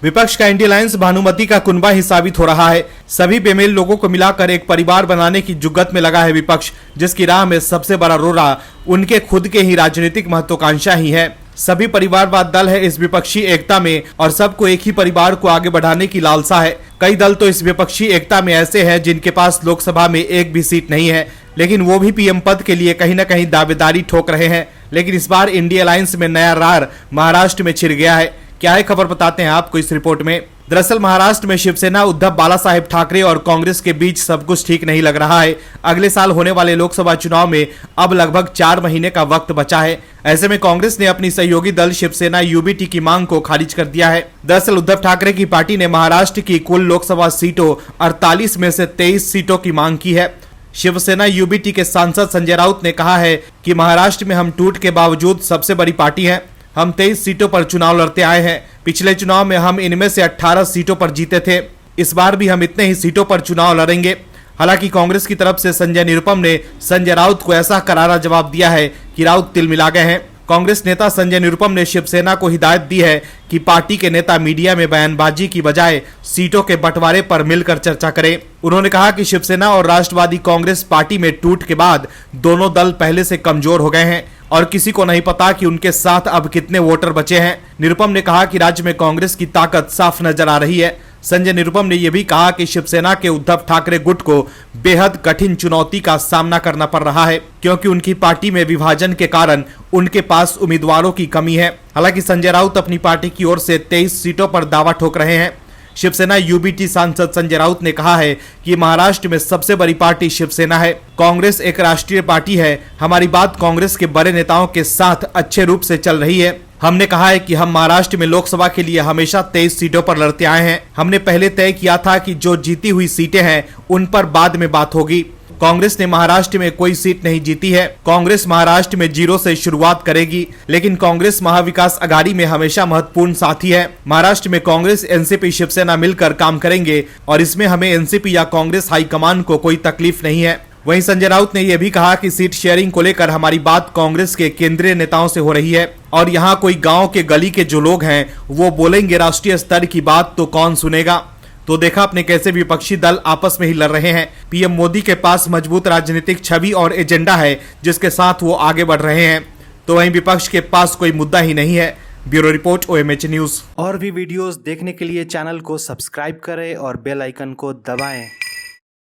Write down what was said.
विपक्ष का India alliance Bhanumati का कुनबा ही साबित हो रहा है। सभी बेमेल लोगों को मिलाकर एक परिवार बनाने की जुगत में लगा है विपक्ष, जिसकी राह में सबसे बड़ा रोड़ा उनके खुद के ही राजनीतिक महत्वाकांक्षा ही है। सभी परिवारवाद दल है इस विपक्षी एकता में और सबको एक ही परिवार को आगे बढ़ाने की लालसा है। कई दल तो इस विपक्षी एकता में ऐसे हैं जिनके पास लोकसभा में एक भी सीट नहीं है, लेकिन वो भी पीएम पद के लिए कहीं न कहीं दावेदारी ठोक रहे हैं। लेकिन इस बार इंडिया अलायंस में नया रार महाराष्ट्र में छिड़ गया है। क्या है खबर, बताते हैं आपको इस रिपोर्ट में। दरअसल महाराष्ट्र में शिवसेना उद्धव बालासाहेब ठाकरे और कांग्रेस के बीच सब कुछ ठीक नहीं लग रहा है। अगले साल होने वाले लोकसभा चुनाव में अब लगभग 4 महीने का वक्त बचा है। ऐसे में कांग्रेस ने अपनी सहयोगी दल शिवसेना यूबीटी की मांग को खारिज कर दिया है। दरअसल उद्धव ठाकरे की पार्टी ने महाराष्ट्र की कुल लोकसभा सीटों 48 में से 23 सीटों की मांग की है। शिवसेना यूबीटी के सांसद संजय राउत ने कहा है कि महाराष्ट्र में हम टूट के बावजूद सबसे बड़ी पार्टी हैं। हम 23 सीटों पर चुनाव लड़ते आए हैं। पिछले चुनाव में हम इनमें से 18 सीटों पर जीते थे। इस बार भी हम इतने ही सीटों पर चुनाव लड़ेंगे। हालांकि कांग्रेस की तरफ से संजय निरुपम ने संजय राउत को ऐसा करारा जवाब दिया है कि राउत तिलमिला गए हैं। कांग्रेस नेता संजय निरुपम ने शिवसेना को हिदायत दी है कि पार्टी के नेता मीडिया में बयानबाजी की बजाय सीटों के बंटवारे पर मिलकर चर्चा करें। उन्होंने कहा कि शिवसेना और राष्ट्रवादी कांग्रेस पार्टी में टूट के बाद दोनों दल पहले से कमजोर हो गए हैं और किसी को नहीं पता कि उनके साथ अब कितने वोटर बचे हैं। निरुपम ने कहा कि राज्य में कांग्रेस की ताकत साफ नजर आ रही है। संजय निरुपम ने यह भी कहा कि शिवसेना के उद्धव ठाकरे गुट को बेहद कठिन चुनौती का सामना करना पड़ रहा है, क्योंकि उनकी पार्टी में विभाजन के कारण उनके पास उम्मीदवारों की कमी है। हालांकि संजय राउत अपनी पार्टी की ओर से 23 सीटों पर दावा ठोक रहे हैं। शिवसेना यूबीटी सांसद संजय राउत ने कहा है कि महाराष्ट्र में सबसे बड़ी पार्टी शिवसेना है। कांग्रेस एक राष्ट्रीय पार्टी है। हमारी बात कांग्रेस के बड़े नेताओं के साथ अच्छे रूप से चल रही है। हमने कहा है कि हम महाराष्ट्र में लोकसभा के लिए हमेशा 23 सीटों पर लड़ते आए हैं। हमने पहले तय किया था कि जो जीती हुई सीटें हैं उन पर बाद में बात होगी। कांग्रेस ने महाराष्ट्र में कोई सीट नहीं जीती है। कांग्रेस महाराष्ट्र में 0 से शुरुआत करेगी, लेकिन कांग्रेस महाविकास आघाड़ी में हमेशा महत्वपूर्ण साथी है। महाराष्ट्र में कांग्रेस, एनसीपी, शिवसेना मिलकर काम करेंगे और इसमें हमें एनसीपी या कांग्रेस हाईकमान को कोई तकलीफ नहीं है। वहीं संजय राउत ने यह भी कहा कि सीट शेयरिंग को लेकर हमारी बात कांग्रेस के केंद्रीय नेताओं से हो रही है और यहाँ कोई गाँव के गली के जो लोग हैं वो बोलेंगे राष्ट्रीय स्तर की बात तो कौन सुनेगा। तो देखा आपने कैसे विपक्षी दल आपस में ही लड़ रहे हैं। पीएम मोदी के पास मजबूत राजनीतिक छवि और एजेंडा है जिसके साथ वो आगे बढ़ रहे हैं, तो वहीं विपक्ष के पास कोई मुद्दा ही नहीं है। Bureau report, OMH news. और भी वीडियोस देखने के लिए चैनल को सब्सक्राइब करें और बेल आइकन को दबाएं।